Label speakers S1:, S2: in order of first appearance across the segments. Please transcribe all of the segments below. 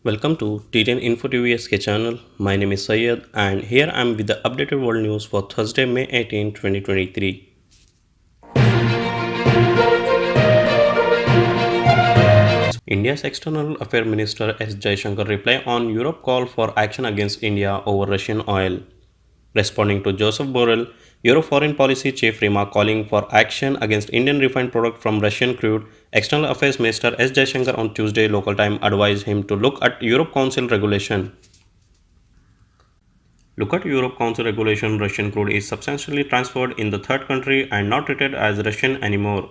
S1: Welcome to T10 Info TV SK channel. My name is Syed and here I am with the updated world news for Thursday, May 18, 2023. India's External Affairs Minister S. Jaishankar replied on Europe call for action against India over Russian oil. Responding to Joseph Borrell, Euro Foreign Policy Chief remark calling for action against Indian refined product from Russian crude, External Affairs Minister S. Jaishankar on Tuesday local time advised him to look at Europe Council regulation. Look at Europe Council regulation. Russian crude is substantially transferred in the third country and not treated as Russian anymore.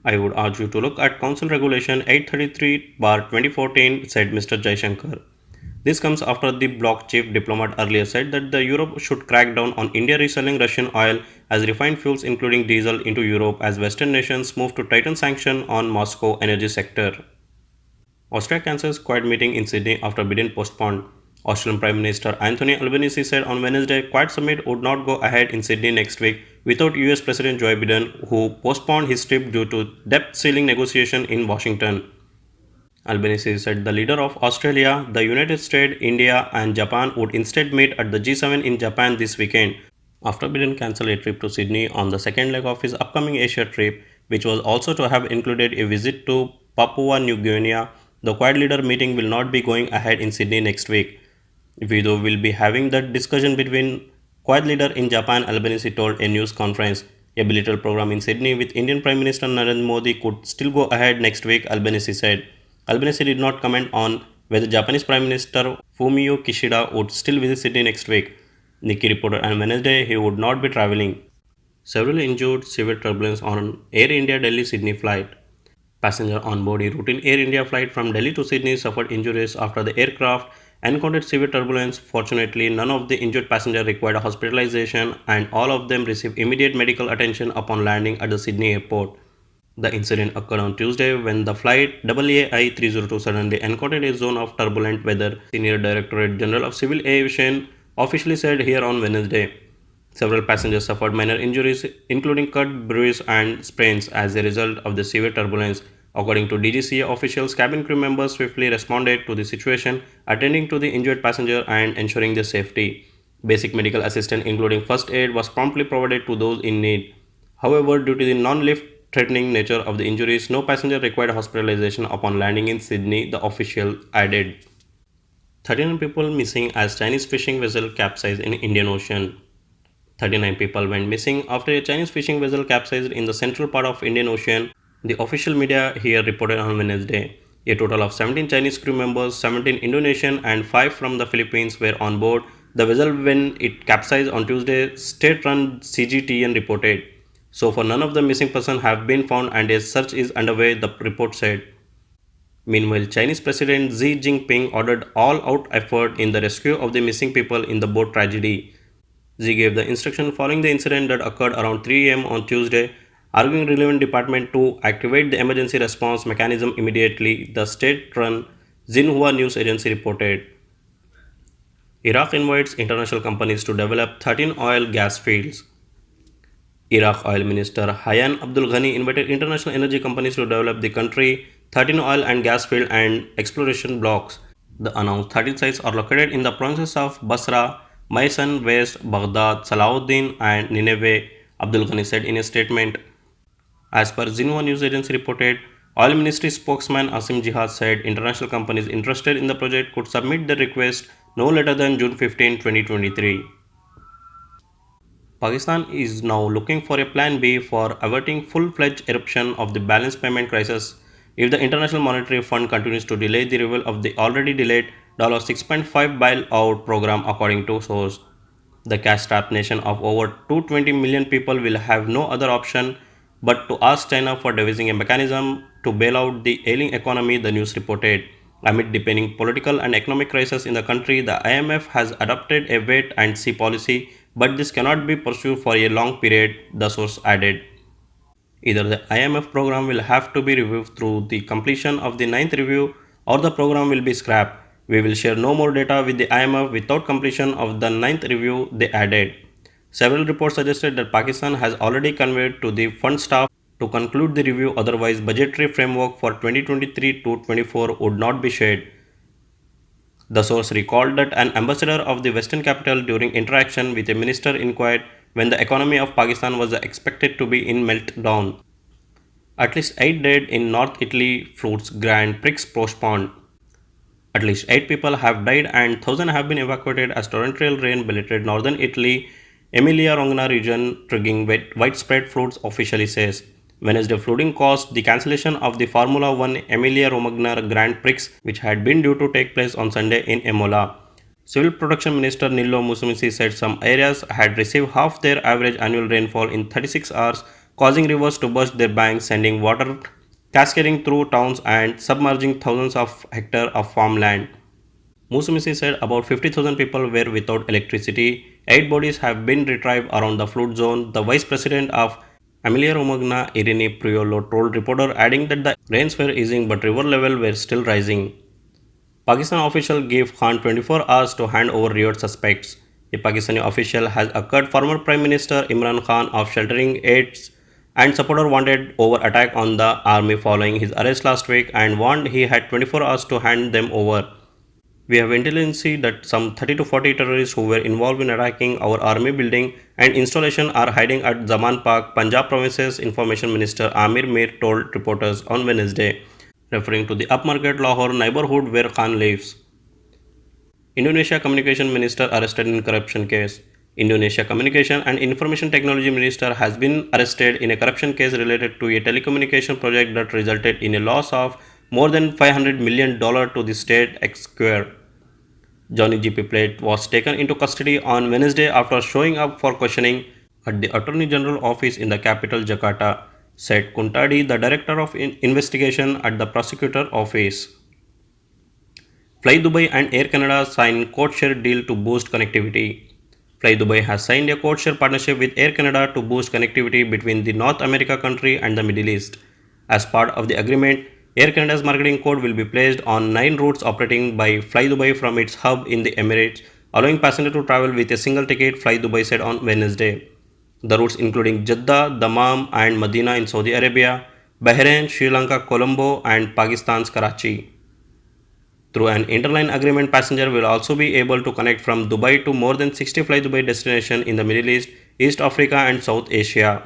S1: I would urge you to look at Council Regulation 833/2014, said Mr. Jaishankar. This comes after the bloc chief diplomat earlier said that the Europe should crack down on India reselling Russian oil as refined fuels including diesel into Europe as Western nations move to tighten sanction on Moscow energy sector. Austria cancels Quad meeting in Sydney after Biden postponed. Australian Prime Minister Anthony Albanese said on Wednesday Quad summit would not go ahead in Sydney next week without US President Joe Biden, who postponed his trip due to debt ceiling negotiation in Washington. Albanese said the leader of Australia, the United States, India, and Japan would instead meet at the G7 in Japan this weekend. After Biden cancelled a trip to Sydney on the second leg of his upcoming Asia trip, which was also to have included a visit to Papua New Guinea, the Quad leader meeting will not be going ahead in Sydney next week. Widow will be having that discussion between Quad leader in Japan, Albanese told a news conference. A bilateral program in Sydney with Indian Prime Minister Narendra Modi could still go ahead next week, Albanese said. Albanese did not comment on whether Japanese Prime Minister Fumio Kishida would still visit Sydney next week. Nikki reported on Wednesday he would not be traveling. Several injured, severe turbulence on Air India Delhi Sydney flight. Passenger on board a routine Air India flight from Delhi to Sydney suffered injuries after the aircraft encountered severe turbulence. Fortunately, none of the injured passengers required hospitalization and all of them received immediate medical attention upon landing at the Sydney airport. The incident occurred on Tuesday when the flight AAI 302 suddenly encountered a zone of turbulent weather, Senior Directorate General of Civil Aviation officially said here on Wednesday. Several passengers suffered minor injuries, including cut, bruises, and sprains as a result of the severe turbulence. According to DGCA officials, cabin crew members swiftly responded to the situation, attending to the injured passenger and ensuring their safety. Basic medical assistance, including first aid, was promptly provided to those in need. However, due to the non-life threatening nature of the injuries, no passenger required hospitalization upon landing in Sydney, the official added. 39 people missing as Chinese fishing vessel capsized in Indian Ocean. 39 people went missing after a Chinese fishing vessel capsized in the central part of Indian Ocean, the official media here reported on Wednesday. A total of 17 Chinese crew members, 17 Indonesian and 5 from the Philippines were on board the vessel when it capsized on Tuesday, state-run CGTN reported. So far, none of the missing persons have been found and a search is underway, the report said. Meanwhile, Chinese President Xi Jinping ordered all-out effort in the rescue of the missing people in the boat tragedy. Xi gave the instruction following the incident that occurred around 3 am on Tuesday, arguing relevant department to activate the emergency response mechanism immediately, the state-run Xinhua news agency reported. Iraq invites international companies to develop 13 oil gas fields. Iraq Oil Minister Hayyan Abdul Ghani invited international energy companies to develop the country's 13 oil and gas field and exploration blocks. The announced 13 sites are located in the provinces of Basra, Maysan West, Baghdad, Salahuddin, and Nineveh, Abdul Ghani said in a statement. As per Xinhua news agency reported, Oil Ministry spokesman Asim Jihad said international companies interested in the project could submit their request no later than June 15, 2023. Pakistan is now looking for a plan B for averting full-fledged eruption of the balance payment crisis if the International Monetary Fund continues to delay the reveal of the already delayed $6.5 bailout program, according to source. The cash-strapped nation of over 220 million people will have no other option but to ask China for devising a mechanism to bail out the ailing economy, the news reported. Amid deepening political and economic crisis in the country, the IMF has adopted a wait and see policy, but this cannot be pursued for a long period, the source added. Either the IMF program will have to be reviewed through the completion of the ninth review or the program will be scrapped. We will share no more data with the IMF without completion of the ninth review, they added. Several reports suggested that Pakistan has already conveyed to the fund staff to conclude the review, otherwise budgetary framework for 2023 to 24 would not be shared. The source recalled that an ambassador of the Western capital during interaction with a minister inquired when the economy of Pakistan was expected to be in meltdown. At least 8 died in North Italy floods Grand Prix postponed. At least 8 people have died and thousands have been evacuated as torrential rain belittled northern Italy, Emilia-Romagna region, triggering widespread floods, officially says. Wednesday flooding caused the cancellation of the Formula One Emilia-Romagna Grand Prix, which had been due to take place on Sunday in Imola. Civil Protection Minister Nillo Musumeci said some areas had received half their average annual rainfall in 36 hours, causing rivers to burst their banks, sending water cascading through towns and submerging thousands of hectares of farmland. Musumeci said about 50,000 people were without electricity. 8 bodies have been retrieved around the flood zone. The vice president of Emilia-Romagna, Irene Priolo, told reporter, adding that the rains were easing but river level were still rising. Pakistan official gave Khan 24 hours to hand over riot suspects. The Pakistani official has accused former Prime Minister Imran Khan of sheltering aides and supporter wanted over attack on the army following his arrest last week and warned he had 24 hours to hand them over. We have intelligence that some 30 to 40 terrorists who were involved in attacking our army building and installation are hiding at Zaman Park, Punjab Province's Information Minister Amir Mir told reporters on Wednesday, referring to the upmarket Lahore neighborhood where Khan lives. Indonesia Communication Minister arrested in corruption case. Indonesia Communication and Information Technology Minister has been arrested in a corruption case related to a telecommunication project that resulted in a loss of more than $500 million to the state exchequer. Johnny G.P. Plate was taken into custody on Wednesday after showing up for questioning at the Attorney General office in the capital Jakarta, said Kuntadi, the director of investigation at the prosecutor office. Fly Dubai and Air Canada signed codeshare deal to boost connectivity. Fly Dubai has signed a codeshare partnership with Air Canada to boost connectivity between the North America country and the Middle East. As part of the agreement, Air Canada's marketing code will be placed on 9 routes operating by Fly Dubai from its hub in the Emirates, allowing passengers to travel with a single ticket, Fly Dubai said on Wednesday. The routes including Jeddah, Dammam and Medina in Saudi Arabia, Bahrain, Sri Lanka, Colombo and Pakistan's Karachi. Through an interline agreement, passenger will also be able to connect from Dubai to more than 60 Fly Dubai destinations in the Middle East, East Africa and South Asia.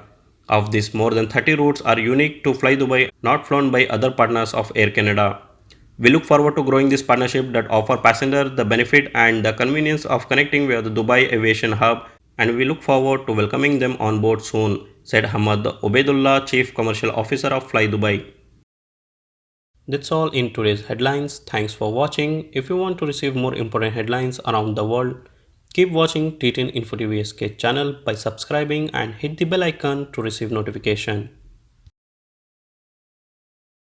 S1: Of these, more than 30 routes are unique to Fly Dubai, not flown by other partners of Air Canada. We look forward to growing this partnership that offer passengers the benefit and the convenience of connecting via the Dubai Aviation Hub, and we look forward to welcoming them on board soon, said Hamad Obaidullah, Chief Commercial Officer of Fly Dubai. That's all in today's headlines. Thanks for watching. If you want to receive more important headlines around the world, keep watching T10 Info TV SK channel by subscribing and hit the bell icon to receive notification.